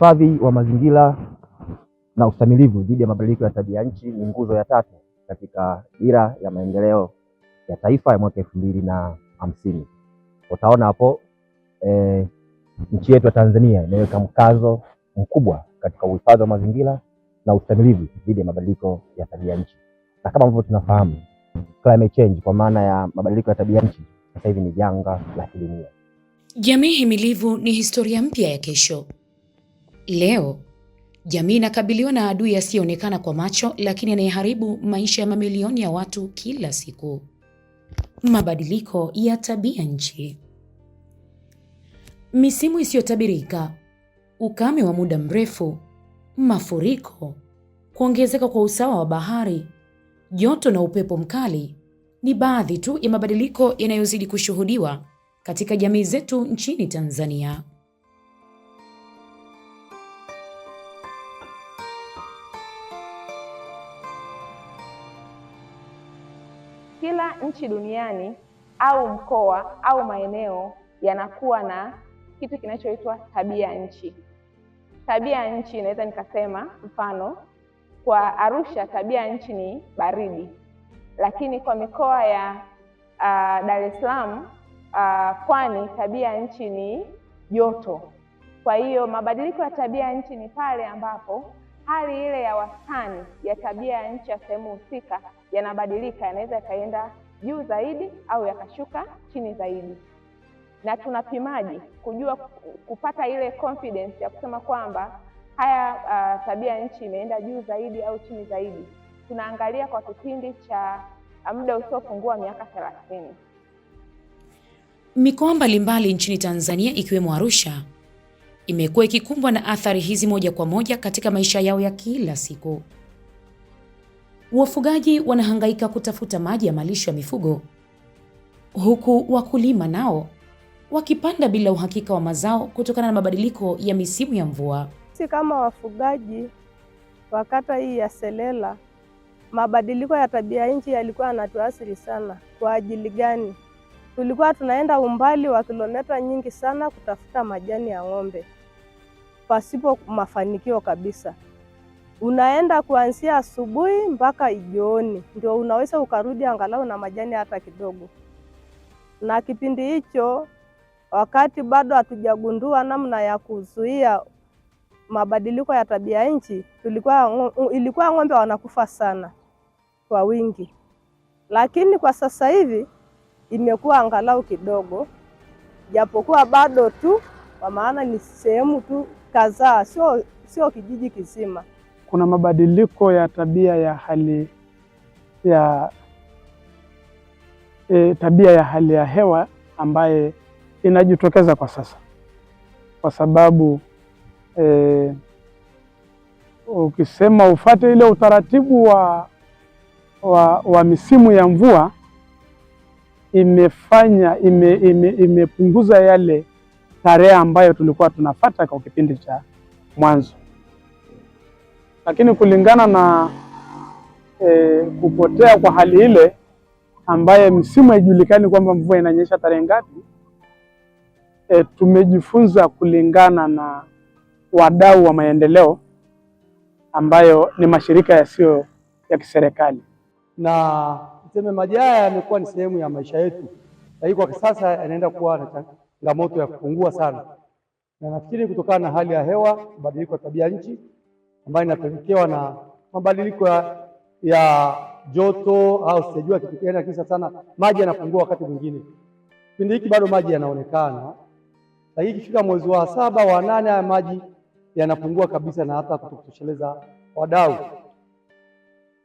Uhifadhi wa mazingira na ustahimilivu dhidi ya mabadiliko ya tabia nchi ni nguzo ya tatu katika Dira ya Maendeleo ya Taifa ya mwaka 2050. Utaona hapo nchi yetu ya Tanzania imeweka mkazo mkubwa katika uhifadhi wa mazingira na ustahimilivu dhidi ya mabadiliko ya tabia nchi. Na kama ambavyo tunafahamu, climate change kwa maana ya mabadiliko ya tabia nchi sasa hivi ni janga la kidunia. Jamii himilivu ni historia mpya ya kesho. Leo, jamii inakabiliwa na adui asiyeonekana kwa macho lakini anayeharibu maisha ya mamilioni ya watu kila siku. Mabadiliko ya tabia nchi. Misimu isiyotabirika, ukame wa muda mrefu, mafuriko, kuongezeka kwa usawa wa bahari, joto na upepo mkali ni baadhi tu ya mabadiliko yanayozidi kushuhudiwa katika jamii zetu nchini Tanzania. Kila nchi duniani au mkoa au maeneo yanakuwa na kitu kinachoitwa tabia nchi. Tabia nchi inaweza nikasema mfano kwa Arusha tabia nchi ni baridi, lakini kwa mikoa ya Dar es Salaam, Pwani tabia nchi ni joto. Kwa hiyo mabadiliko ya tabia nchi ni pale ambapo hali ile ya wastani ya tabia ya nchi ya sehemu husika yanabadilika, yanaweza yakaenda juu zaidi au yakashuka chini zaidi. Na tunapimaji kujua kupata ile confidence ya kusema kwamba haya tabia nchi imeenda juu zaidi au chini zaidi? Tunaangalia kwa kipindi cha muda usiopungua miaka 30. Mikoa mbalimbali nchini Tanzania ikiwemo Arusha imekuwa ikikumbwa na athari hizi moja kwa moja katika maisha yao ya kila siku. Wafugaji wanahangaika kutafuta maji ya malisho ya mifugo, huku wakulima nao wakipanda bila uhakika wa mazao kutokana na mabadiliko ya misimu ya mvua. Sisi kama wafugaji wa kata hii ya Selela, mabadiliko ya tabia nchi yalikuwa yanatuathiri sana. Kwa ajili gani? Tulikuwa tunaenda umbali wa kilomita nyingi sana kutafuta majani ya ng'ombe pasipo mafanikio kabisa. Unaenda kuanzia asubuhi mpaka jioni ndio unaweza ukarudi angalau na majani hata kidogo. Na kipindi hicho wakati bado hatujagundua namna ya kuzuia mabadiliko ya tabia nchi, ilikuwa ng'ombe wanakufa sana kwa wingi. Lakini kwa sasa hivi imekuwa angalau kidogo, japokuwa bado tu, kwa maana ni sehemu tu kadhaa, sio kijiji kizima. Kuna mabadiliko ya tabia ya hali ya tabia ya hali ya hewa ambaye inajitokeza kwa sasa, kwa sababu ukisema ufate ile utaratibu wa misimu ya mvua imepunguza yale tarehe ambayo tulikuwa tunafata kwa kipindi cha mwanzo. Lakini kulingana na kupotea kwa hali ile ambaye misimu haijulikani kwamba mvua inanyesha tarehe ngapi, tumejifunza kulingana na wadau wa maendeleo ambayo ni mashirika yasiyo ya kiserikali. Na tuseme maji haya yamekuwa ni sehemu ya maisha yetu, lakini kwa sasa yanaenda kuwa na changamoto ya kupungua sana, na nafikiri kutokana na hali ya hewa, mabadiliko ya tabia nchi ambayo inapelekewa na mabadiliko ya joto au sijajua kitu gani, kisa sana maji yanapungua. Wakati mwingine kipindi hiki bado maji yanaonekana, lakini ikifika mwezi wa 7 wa 8 haya maji yanapungua kabisa na hata kutosheleza wadau.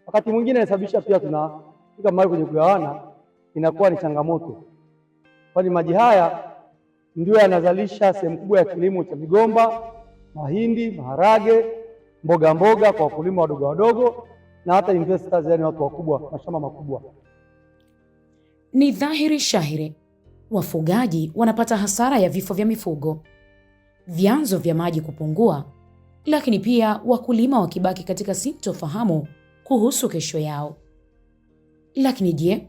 Wakati mwingine inasababisha pia tunafika mahali kwenye kugawana inakuwa ni changamoto, kwani maji haya ndio yanazalisha sehemu kubwa ya kilimo cha migomba, mahindi, maharage, mboga kwa wakulima wadogo na hata investors, yani watu wakubwa, mashamba makubwa. Ni dhahiri shahiri wafugaji wanapata hasara ya vifo vya mifugo, vyanzo vya maji kupungua, lakini pia wakulima wakibaki katika sintofahamu kuhusu kesho yao. Lakini je,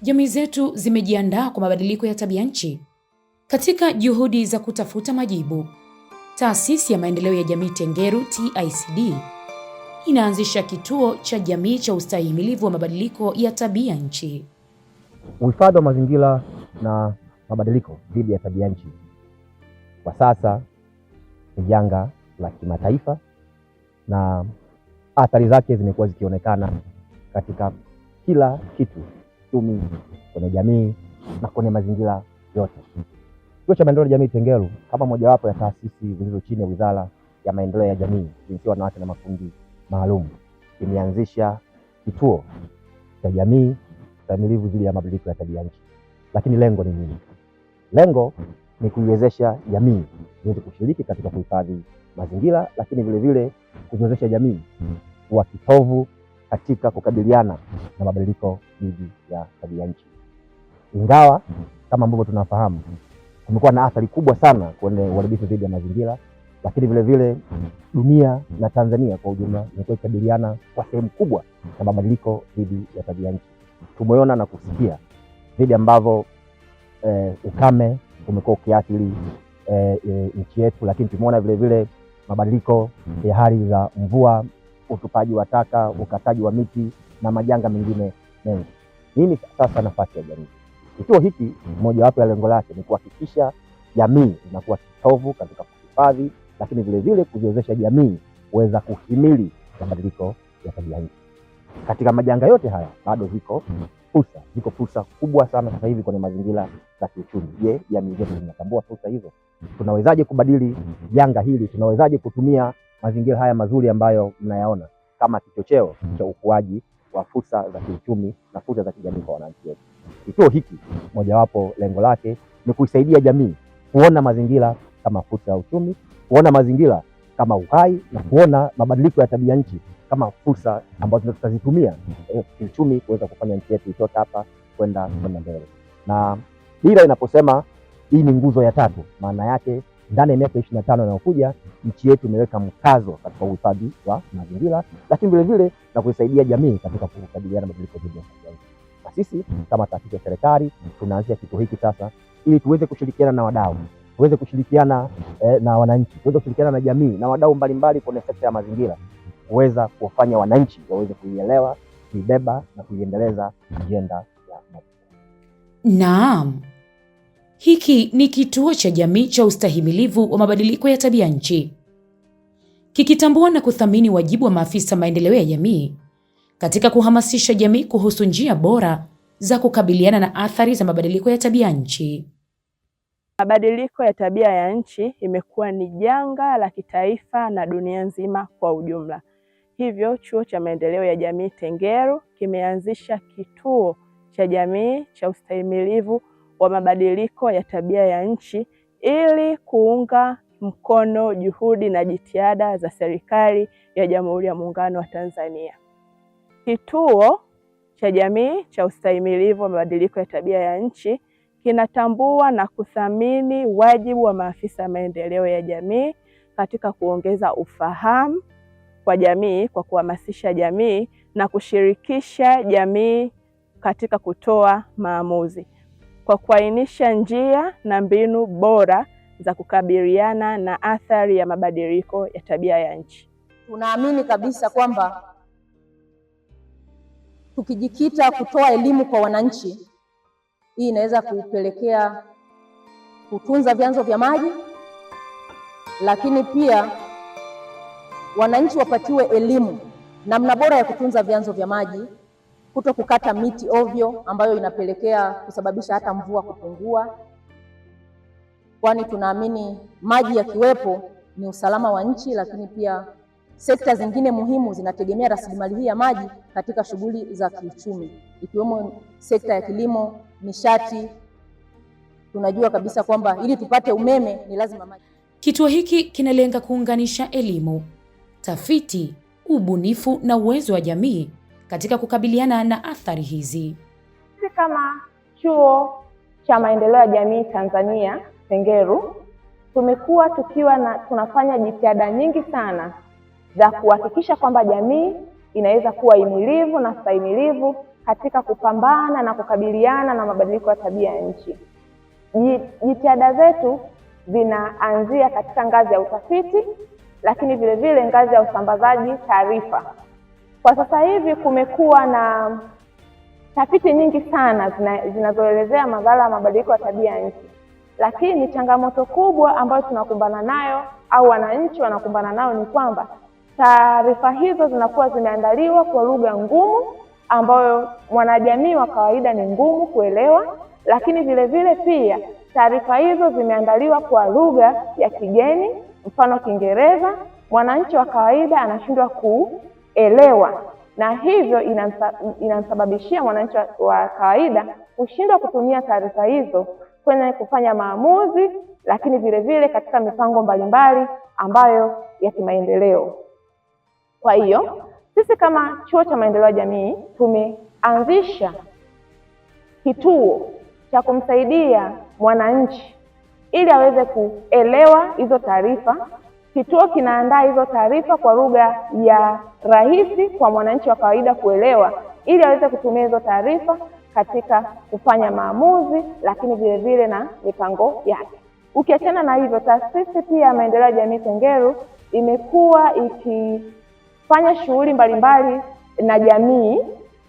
jamii zetu zimejiandaa kwa mabadiliko ya tabia nchi? Katika juhudi za kutafuta majibu, Taasisi ya Maendeleo ya Jamii Tengeru TICD inaanzisha kituo cha jamii cha ustahimilivu wa mabadiliko ya tabia nchi. Uhifadhi wa mazingira na mabadiliko dhidi ya tabia nchi kwa sasa ni janga la kimataifa na athari zake zimekuwa zikionekana katika kila kitu, uchumi, kwenye jamii na kwenye mazingira yote. Kituo cha Maendeleo ya Jamii Tengeru kama mojawapo ya taasisi zilizo chini ya Wizara ya Maendeleo ya Jamii, Jinsia, Wanawake na Makundi Maalum imeanzisha kituo cha jamii ustahimilivu dhidi ya mabadiliko ya tabia nchi. Lakini lengo ni nini? Lengo ni kuiwezesha jamii iweze kushiriki katika kuhifadhi mazingira, lakini vile vile kuiwezesha jamii kuwa kitovu katika kukabiliana na mabadiliko dhidi ya tabia nchi. Ingawa kama ambavyo tunafahamu kumekuwa na athari kubwa sana kwenye uharibifu dhidi ya mazingira, lakini vile vile dunia na Tanzania kwa ujumla imekuwa ikikabiliana kwa sehemu kubwa na mabadiliko dhidi ya tabia nchi. Tumeona na kusikia dhidi ambavyo ukame umekuwa ukiathiri nchi yetu, lakini tumeona vile vile mabadiliko ya hali za mvua, utupaji wa taka, ukataji wa miti na majanga mengine mengi. Nini sasa nafasi ya jamii? Kituo hiki mojawapo ya lengo lake ni kuhakikisha jamii inakuwa kitovu katika kuhifadhi, lakini vile vile kuziwezesha jamii kuweza kuhimili mabadiliko ya tabia nchi. Katika majanga yote haya bado ziko fursa kubwa sana sasa hivi kwenye mazingira ya kiuchumi. Je, jamii zetu zinatambua fursa hizo? Tunawezaje kubadili janga hili? Tunawezaje kutumia mazingira haya mazuri ambayo mnayaona kama kichocheo cha ukuaji wa fursa za kiuchumi na fursa za kijamii kwa wananchi wetu? Kituo hiki mojawapo lengo lake ni kuisaidia jamii kuona mazingira kama fursa ya uchumi, kuona mazingira kama uhai na kuona mabadiliko ya tabia nchi kama fursa ambazo tutazitumia kiuchumi kuweza kufanya nchi yetu itoke hapa kwenda mbele. Na dira inaposema hii ni nguzo ya 3, maana yake ndani ya miaka 25 inayokuja nchi yetu imeweka mkazo katika uhifadhi wa mazingira, lakini vile vile na kuisaidia jamii katika kukabiliana na mabadiliko dhidi ya tabia nchi. Na sisi kama taasisi ya serikali tunaanzisha kituo hiki sasa ili tuweze kushirikiana na wadau, tuweze kushirikiana na wananchi, tuweze kushirikiana na jamii na wadau mbalimbali kwenye sekta ya mazingira, kuweza kuwafanya wananchi waweze kuielewa, kuibeba na kuiendeleza ajenda ya mazingira. Naam. Hiki ni kituo cha jamii cha ustahimilivu wa mabadiliko ya tabia nchi, kikitambua na kuthamini wajibu wa maafisa maendeleo ya jamii katika kuhamasisha jamii kuhusu njia bora za kukabiliana na athari za mabadiliko ya tabia nchi. Mabadiliko ya tabia ya nchi imekuwa ni janga la kitaifa na dunia nzima kwa ujumla. Hivyo Chuo cha Maendeleo ya Jamii Tengeru kimeanzisha kituo cha jamii cha ustahimilivu wa mabadiliko ya tabia ya nchi ili kuunga mkono juhudi na jitihada za serikali ya Jamhuri ya Muungano wa Tanzania. Kituo cha jamii cha ustahimilivu wa mabadiliko ya tabia ya nchi kinatambua na kuthamini wajibu wa maafisa maendeleo ya jamii katika kuongeza ufahamu kwa jamii kwa kuhamasisha jamii na kushirikisha jamii katika kutoa maamuzi, kwa kuainisha njia na mbinu bora za kukabiliana na athari ya mabadiliko ya tabia ya nchi. Tunaamini kabisa kwamba tukijikita kutoa elimu kwa wananchi, hii inaweza kupelekea kutunza vyanzo vya maji, lakini pia wananchi wapatiwe elimu namna bora ya kutunza vyanzo vya maji, kuto kukata miti ovyo ambayo inapelekea kusababisha hata mvua kupungua, kwani tunaamini maji yakiwepo ni usalama wa nchi, lakini pia sekta zingine muhimu zinategemea rasilimali hii ya maji katika shughuli za kiuchumi, ikiwemo sekta ya kilimo, nishati. Tunajua kabisa kwamba ili tupate umeme ni lazima maji. Kituo hiki kinalenga kuunganisha elimu, tafiti, ubunifu na uwezo wa jamii katika kukabiliana na athari hizi. Sisi kama Chuo cha Maendeleo ya Jamii Tanzania Tengeru tumekuwa tunafanya jitihada nyingi sana za kuhakikisha kwamba jamii inaweza kuwa himilivu na stahimilivu katika kupambana na kukabiliana na mabadiliko ya tabia ya nchi. Jitihada zetu zinaanzia katika ngazi ya utafiti, lakini vile vile ngazi ya usambazaji taarifa. Kwa sasa hivi kumekuwa na tafiti nyingi sana zinazoelezea madhara ya mabadiliko ya tabia nchi, lakini changamoto kubwa ambayo tunakumbana nayo au wananchi wanakumbana nayo ni kwamba taarifa hizo zinakuwa zimeandaliwa kwa lugha ngumu ambayo mwanajamii wa kawaida ni ngumu kuelewa, lakini vile vile pia taarifa hizo zimeandaliwa kwa lugha ya kigeni, mfano Kiingereza, mwananchi wa kawaida anashindwa kuelewa, na hivyo inamsababishia mwananchi wa kawaida kushindwa kutumia taarifa hizo kwenye kufanya maamuzi, lakini vile vile katika mipango mbalimbali ambayo ya kimaendeleo. Kwa hiyo sisi kama Chuo cha Maendeleo ya Jamii tumeanzisha kituo cha kumsaidia mwananchi ili aweze kuelewa hizo taarifa. Kituo kinaandaa hizo taarifa kwa lugha ya rahisi kwa mwananchi wa kawaida kuelewa, ili aweze kutumia hizo taarifa katika kufanya maamuzi, lakini vile vile na mipango yake. Ukiachana na hivyo, taasisi pia ya Maendeleo ya Jamii Tengeru imekuwa ikifanya shughuli mbalimbali na jamii,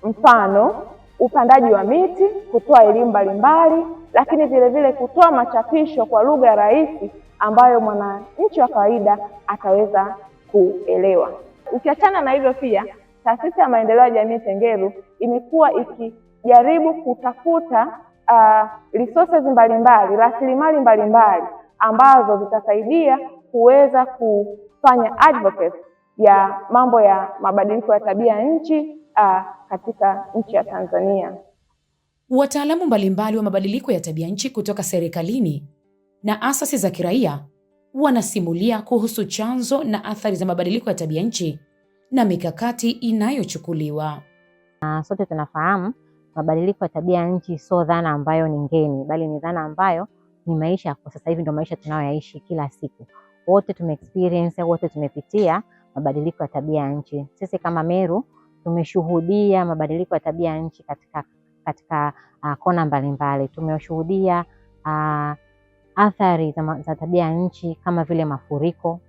mfano upandaji wa miti, kutoa elimu mbalimbali, lakini vile vile kutoa machapisho kwa lugha rahisi ambayo mwananchi wa kawaida ataweza kuelewa. Ukiachana na hivyo pia, taasisi ya Maendeleo ya Jamii Tengeru imekuwa ikijaribu kutafuta resources mbalimbali, rasilimali mbalimbali ambazo zitasaidia kuweza kufanya advocacy ya mambo ya mabadiliko ya tabia nchi katika nchi ya Tanzania. Wataalamu mbalimbali wa mabadiliko ya tabia nchi kutoka serikalini na asasi za kiraia wanasimulia kuhusu chanzo na athari za mabadiliko ya tabia nchi na mikakati inayochukuliwa. Sote tunafahamu mabadiliko ya tabia nchi sio dhana ambayo ni ngeni, bali ni dhana ambayo ni maisha kwa sasa hivi, ndio maisha tunayoyaishi kila siku. Wote tumeexperience, wote tumepitia mabadiliko ya tabia nchi. Sisi kama Meru tumeshuhudia mabadiliko ya tabia nchi katika kona mbalimbali. Tumeshuhudia athari za tabia nchi kama vile mafuriko.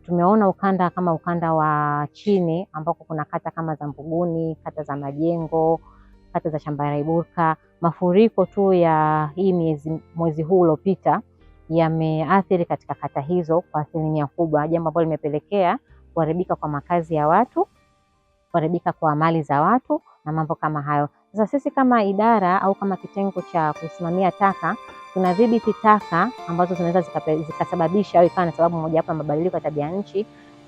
Tumeona ukanda wa chini ambako kuna kata kama za Mbuguni, kata za Majengo, kata za Shambaraiburka. Mafuriko tu ya hii mwezi huu uliopita yameathiri katika kata hizo kwa asilimia kubwa, jambo ambalo limepelekea kuharibika kwa makazi ya watu, kuharibika kwa mali za watu na mambo kama hayo. Sasa sisi kama idara au kama kitengo cha kusimamia taka tunadhibiti taka ambazo zinaweza zikasababisha au ikawa na sababu moja hapo ya mabadiliko ya tabia nchi.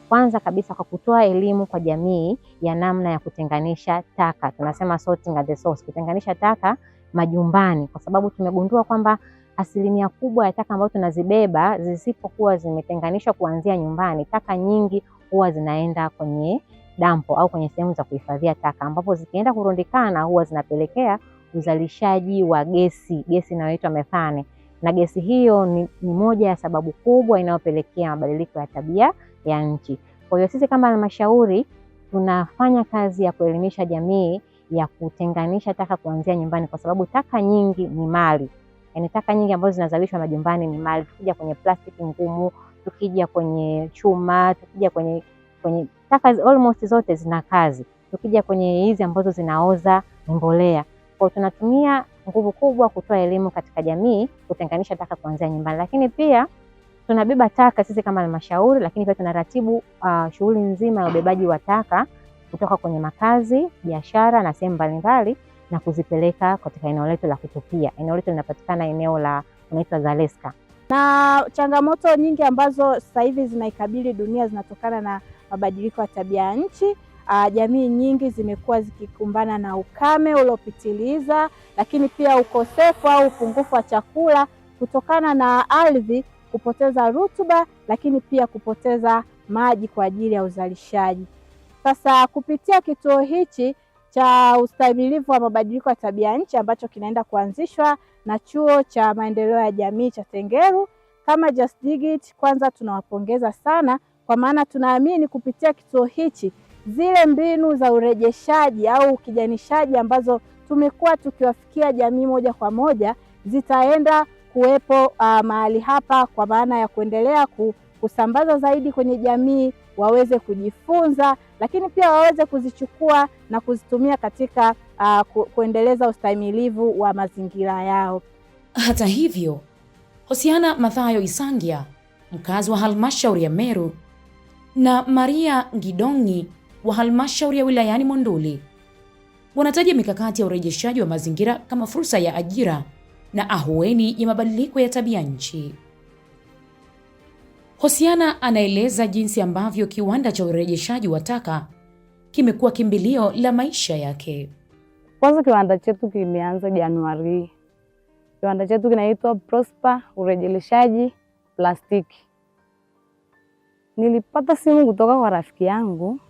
Kwanza kabisa kwa kutoa elimu kwa jamii ya namna ya kutenganisha taka. Tunasema sorting at the source, kutenganisha taka majumbani, kwa sababu tumegundua kwamba asilimia kubwa ya taka ambazo tunazibeba zisipokuwa zimetenganishwa kuanzia nyumbani, taka nyingi huwa zinaenda kwenye dampo au kwenye sehemu za kuhifadhia taka, ambapo zikienda kurundikana huwa zinapelekea uzalishaji wa gesi inayoitwa methane, na gesi hiyo ni moja ya sababu kubwa inayopelekea mabadiliko ya tabia ya nchi. Kwa hiyo sisi kama halmashauri tunafanya kazi ya kuelimisha jamii ya kutenganisha taka kuanzia nyumbani, kwa sababu taka nyingi ni mali. Yaani taka nyingi ambazo zinazalishwa majumbani ni mali. Tukija kwenye plastiki ngumu, tukija kwenye chuma, tukija kwenye taka almost zote zina kazi. Tukija kwenye hizi ambazo zinaoza ni mbolea. Kwa tunatumia nguvu kubwa kutoa elimu katika jamii kutenganisha taka kuanzia nyumbani, lakini pia tunabeba taka sisi kama halmashauri, lakini pia tunaratibu shughuli nzima ya ubebaji wa taka kutoka kwenye makazi, biashara na sehemu mbalimbali na kuzipeleka katika eneo letu la kutupia. Eneo letu linapatikana eneo la unaitwa Zaleska. Na changamoto nyingi ambazo sasa hivi zinaikabili dunia zinatokana na mabadiliko ya tabia nchi. Jamii nyingi zimekuwa zikikumbana na ukame uliopitiliza, lakini pia ukosefu au upungufu wa chakula kutokana na ardhi kupoteza rutuba, lakini pia kupoteza maji kwa ajili ya uzalishaji. Sasa kupitia kituo hichi cha ustahimilivu wa mabadiliko ya tabia nchi ambacho kinaenda kuanzishwa na Chuo cha Maendeleo ya Jamii cha Tengeru, kama Just Dig It, kwanza tunawapongeza sana, kwa maana tunaamini kupitia kituo hichi zile mbinu za urejeshaji au ukijanishaji ambazo tumekuwa tukiwafikia jamii moja kwa moja zitaenda kuwepo mahali hapa kwa maana ya kuendelea kusambaza zaidi kwenye jamii, waweze kujifunza, lakini pia waweze kuzichukua na kuzitumia katika kuendeleza ustahimilivu wa mazingira yao. Hata hivyo, Hosiana Mathayo Isangia, mkazi wa halmashauri ya Meru, na Maria Ngidongi wa halmashauri ya wilayani Monduli wanataja mikakati ya urejeshaji wa mazingira kama fursa ya ajira na ahueni ya mabadiliko ya tabia nchi. Hosiana anaeleza jinsi ambavyo kiwanda cha urejeshaji wa taka kimekuwa kimbilio la maisha yake. Kwanza kiwanda chetu kimeanza Januari. Kiwanda chetu kinaitwa Prosper Urejeshaji Plastiki. Nilipata simu kutoka kwa rafiki yangu,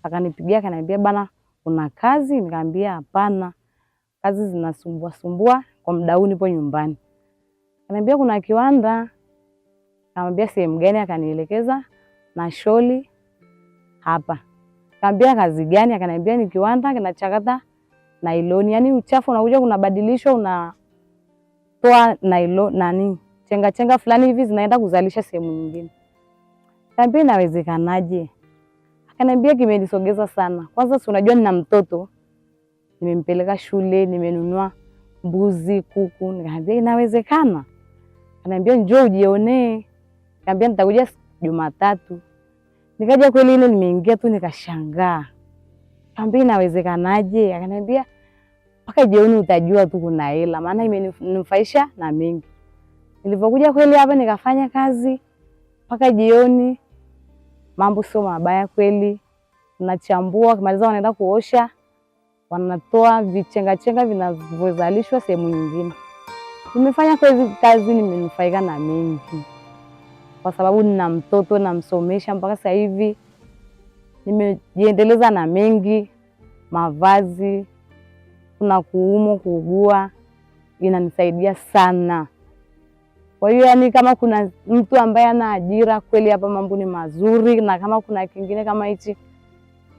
akanipigia akaniambia, bana kuna kazi. Nikamwambia hapana, kazi zinasumbua kwa muda huu, nipo nyumbani. Akaniambia kuna kiwanda. Nikamwambia sehemu gani? Akanielekeza na Sholi hapa. Nikamwambia kazi gani? Akaniambia ni kiwanda kinachakata nailoni, yani uchafu unakuja kunabadilishwa, unatoa nailoni chenga fulani hivi zinaenda kuzalisha sehemu nyingine. Nikamwambia inawezekanaje? Akaniambia kimenisogeza sana. Kwanza si unajua nina mtoto, nimempeleka shule, nimenunua mbuzi, kuku. Nikamwambia inawezekana. Akaniambia njoo ujionee. Nikamwambia nitakuja Jumatatu. Nikaja kweli, ile nimeingia tu nikashangaa. Nikamwambia inawezekanaje? Akaniambia mpaka jioni utajua tu kuna hela, maana imeninufaisha na mengi. Nilipokuja kweli hapa nikafanya kazi mpaka jioni, mambo sio mabaya kweli. Tunachambua, kimaliza wanaenda kuosha, wanatoa vichenga vinavyozalishwa sehemu nyingine. Nimefanya kazi nimenufaika na mengi. Kwa sababu nina mtoto namsomesha mpaka sasa hivi. Nimejiendeleza na mengi, mavazi, kuna kuugua, inanisaidia sana. Kwa hiyo yani kama kuna mtu ambaye ana ajira kweli hapa mambo ni mazuri, na kama kuna kingine kama hichi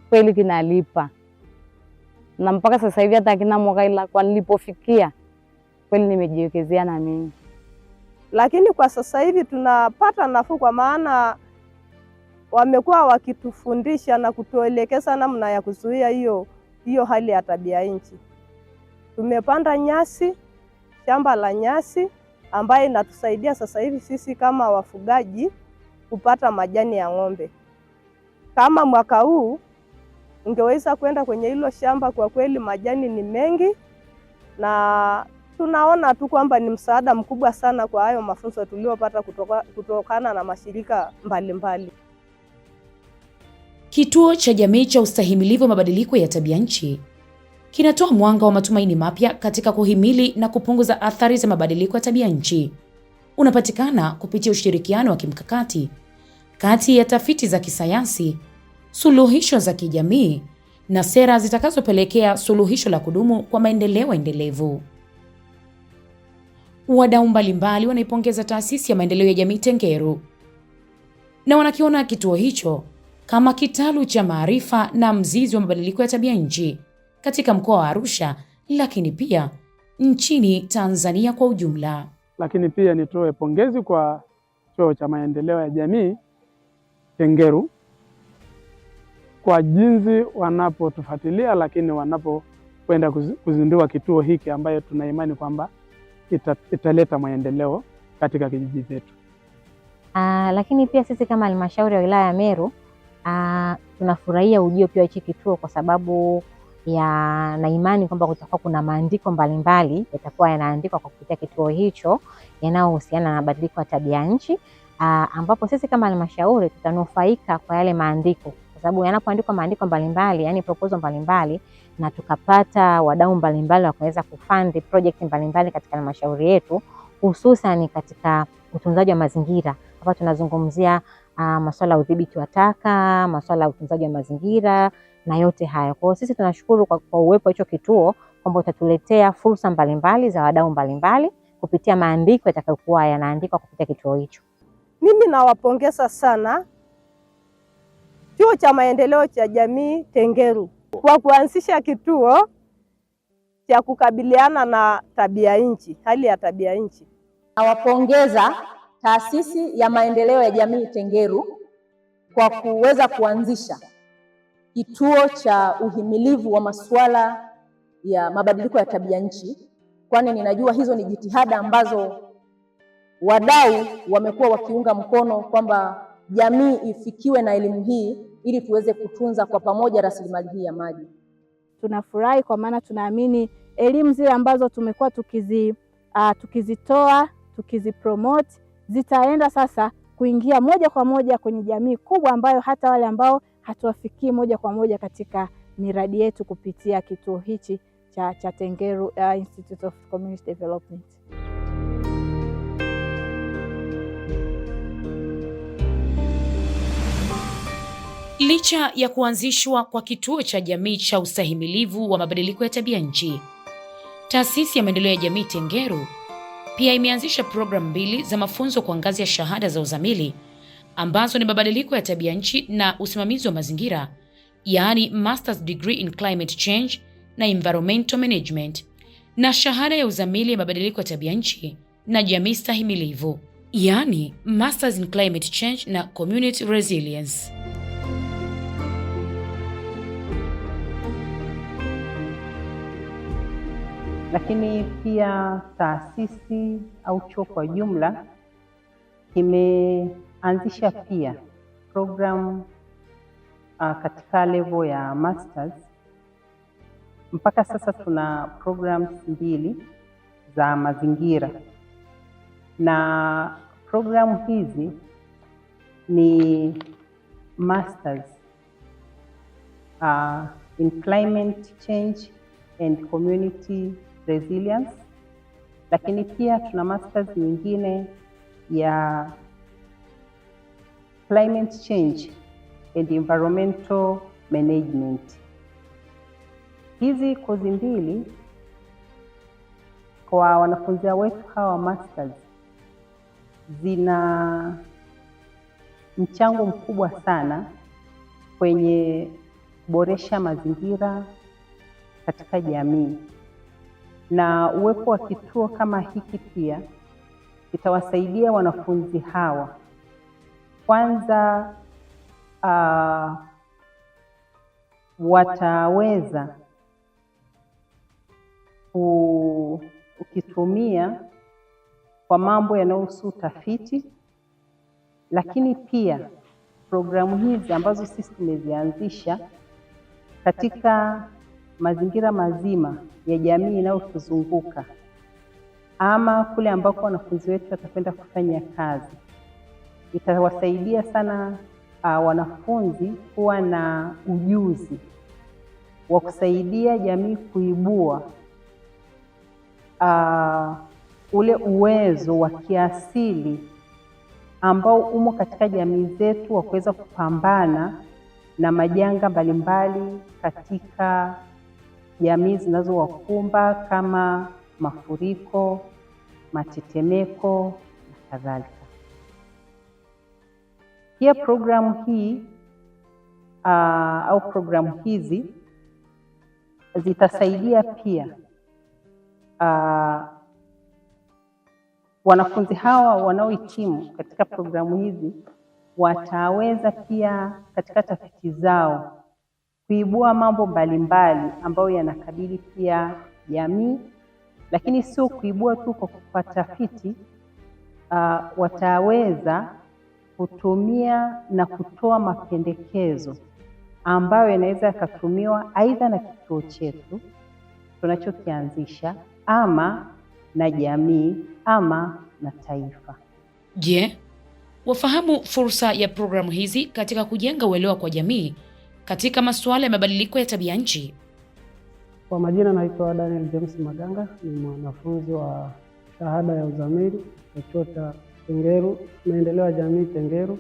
kweli kinalipa. Na mpaka sasa hivi hata kina mwaka ila kwa nilipofikia kweli nimejiwekezea na mimi. Lakini kwa sasa hivi tunapata nafuu kwa maana wamekuwa wakitufundisha na kutuelekeza namna ya kuzuia hiyo hali ya tabia nchi. Tumepanda nyasi, shamba la nyasi ambaye inatusaidia sasa hivi sisi kama wafugaji kupata majani ya ng'ombe. Kama mwaka huu ungeweza kwenda kwenye hilo shamba, kwa kweli majani ni mengi, na tunaona tu kwamba ni msaada mkubwa sana kwa hayo mafunzo tuliyopata kutokana na mashirika mbalimbali. Kituo cha Jamii cha Ustahimilivu wa Mabadiliko ya Tabia Nchi kinatoa mwanga wa matumaini mapya katika kuhimili na kupunguza athari za mabadiliko ya tabia nchi. Unapatikana kupitia ushirikiano wa kimkakati kati ya tafiti za kisayansi, suluhisho za kijamii na sera zitakazopelekea suluhisho la kudumu kwa maendeleo endelevu. Wadau mbalimbali wanaipongeza Taasisi ya Maendeleo ya Jamii Tengeru na wanakiona kituo hicho kama kitalu cha maarifa na mzizi wa mabadiliko ya tabia nchi katika mkoa wa Arusha, lakini pia nchini Tanzania kwa ujumla. Lakini pia nitoe pongezi kwa Chuo cha Maendeleo ya Jamii Tengeru kwa jinsi wanapotufuatilia, lakini wanapokwenda kuzindua kituo hiki ambayo tuna imani kwamba italeta maendeleo katika kijiji chetu. Lakini pia sisi kama halmashauri ya wilaya ya Meru tunafurahia ujio pia hichi kituo kwa sababu na imani kwamba kutakuwa kuna maandiko mbalimbali yatakuwa yanaandikwa kwa kupitia kituo hicho yanayohusiana na mabadiliko ya tabia nchi, ambapo sisi kama halmashauri tutanufaika kwa yale maandiko, kwa sababu yanapoandikwa maandiko mbalimbali, yani proposal mbalimbali, na tukapata wadau mbalimbali wa kuweza kufund project mbalimbali katika halmashauri yetu, hususan katika utunzaji wa mazingira. Hapa tunazungumzia masuala ya udhibiti wa taka, masuala ya utunzaji wa mazingira na yote haya. Kwa hiyo sisi tunashukuru kwa uwepo wa hicho kituo kwamba utatuletea fursa mbalimbali za wadau mbalimbali kupitia maandiko yatakayokuwa yanaandikwa kupitia kituo hicho. Mimi nawapongeza sana Chuo cha Maendeleo cha Jamii Tengeru kwa kuanzisha kituo cha kukabiliana na tabia nchi, hali ya tabia nchi. Nawapongeza Taasisi ya Maendeleo ya Jamii Tengeru kwa kuweza kuanzisha kituo cha uhimilivu wa masuala ya mabadiliko ya tabia nchi, kwani ninajua hizo ni jitihada ambazo wadau wamekuwa wakiunga mkono kwamba jamii ifikiwe na elimu hii ili tuweze kutunza kwa pamoja rasilimali hii ya maji. Tunafurahi kwa maana tunaamini elimu zile ambazo tumekuwa tukizitoa, tukizipromote zitaenda sasa kuingia moja kwa moja kwenye jamii kubwa ambayo hata wale ambao hatuwafikii moja kwa moja katika miradi yetu kupitia kituo hichi cha Tengeru Institute of Community Development. Licha ya kuanzishwa kwa kituo cha jamii cha ustahimilivu wa mabadiliko ya tabia nchi, Taasisi ya Maendeleo ya Jamii Tengeru pia imeanzisha programu 2 za mafunzo kwa ngazi ya shahada za uzamili ambazo ni mabadiliko ya tabia nchi na usimamizi wa mazingira, yaani Master's Degree in Climate Change na Environmental Management, na shahada ya uzamili ya mabadiliko ya tabia nchi na jamii stahimilivu, yaani Masters in Climate Change na Community Resilience. Lakini pia taasisi au chuo kwa jumla kimeanzisha pia program katika level ya masters. Mpaka sasa tuna programs 2 za mazingira, na programu hizi ni masters in climate change and community resilience, lakini pia tuna masters nyingine ya climate change and environmental management. Hizi kozi 2 kwa wanafunzi wetu hawa masters zina mchango mkubwa sana kwenye kuboresha mazingira katika jamii, na uwepo wa kituo kama hiki pia kitawasaidia wanafunzi hawa kwanza, wataweza kukitumia kwa mambo yanayohusu utafiti, lakini pia programu hizi ambazo sisi tumezianzisha katika mazingira mazima ya jamii inayotuzunguka ama kule ambako wanafunzi wetu watakwenda kufanya kazi, itawasaidia sana wanafunzi kuwa na ujuzi wa kusaidia jamii kuibua ule uwezo wa kiasili ambao umo katika jamii zetu wa kuweza kupambana na majanga mbalimbali katika jamii zinazowakumba kama mafuriko, matetemeko na kadhalika. Pia programu hii au programu hizi zitasaidia pia wanafunzi hawa wanaohitimu katika programu hizi wataweza pia katika tafiti zao kuibua mambo mbalimbali ambayo yanakabili pia jamii, lakini sio kuibua tu kwa tafiti, wataweza kutumia na kutoa mapendekezo ambayo yanaweza yakatumiwa aidha na kituo chetu tunachokianzisha ama na jamii ama na taifa. Je, wafahamu fursa ya programu hizi katika kujenga uelewa kwa jamii katika masuala ya mabadiliko ya tabia nchi? Kwa majina naitwa Daniel James Maganga, ni mwanafunzi wa shahada ya uzamili ya chuo cha Tengeru, maendeleo ya jamii Tengeru.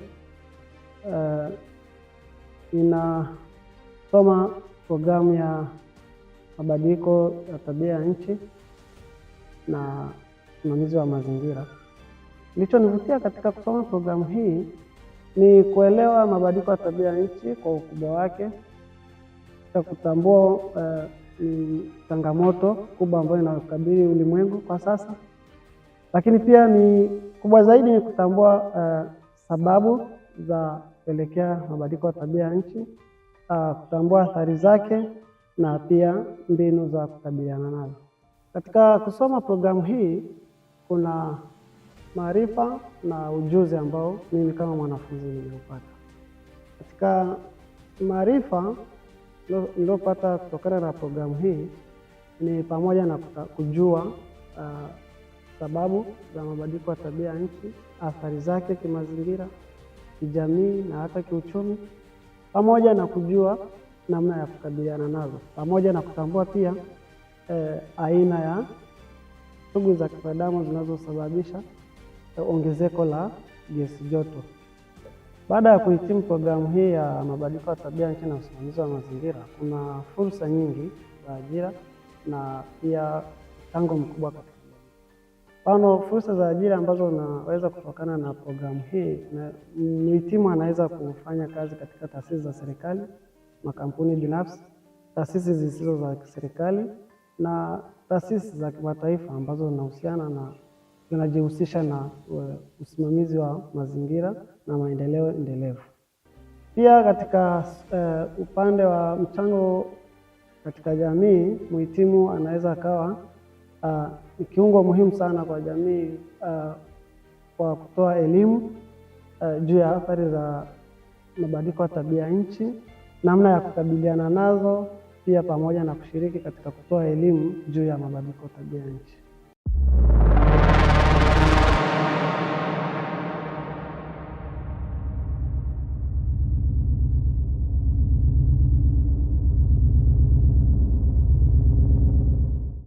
Ninasoma programu ya mabadiliko ya tabia ya nchi na usimamizi wa mazingira. Kilichonivutia katika kusoma programu hii ni kuelewa mabadiliko ya tabia ya nchi kwa ukubwa wake, na kutambua ni changamoto kubwa ambayo inakabili ulimwengu kwa sasa, Lakini pia ni kubwa zaidi ni kutambua sababu za kupelekea mabadiliko ya tabia ya nchi, kutambua athari zake na pia mbinu za kukabiliana nazo. Katika kusoma programu hii kuna maarifa na ujuzi ambao mimi kama mwanafunzi nimeupata. Katika maarifa niliyopata kutokana na programu hii ni pamoja na kujua sababu za mabadiliko ya tabia ya nchi, athari zake kimazingira, kijamii na hata kiuchumi, pamoja na kujua namna ya kukabiliana nazo, pamoja na kutambua pia aina ya sugu za kibinadamu zinazosababisha ongezeko la gesi joto. Baada ya kuhitimu programu hii ya mabadiliko ya tabia nchi na usimamizi wa mazingira, kuna fursa nyingi za ajira na pia mchango mkubwa katika jamii. Mfano, fursa za ajira ambazo unaweza kutokana na programu hii, mhitimu anaweza kufanya kazi katika taasisi za serikali, makampuni binafsi, taasisi zisizo za serikali na taasisi za kimataifa ambazo zinahusiana na zinajihusisha na usimamizi wa mazingira na maendeleo endelevu. Pia katika upande wa mchango katika jamii, mhitimu anaweza akawa ni kiungo muhimu sana kwa jamii kwa kutoa elimu juu ya athari za mabadiliko ya tabia nchi, namna ya kukabiliana nazo, pia pamoja na kushiriki katika kutoa elimu juu ya mabadiliko ya tabia nchi.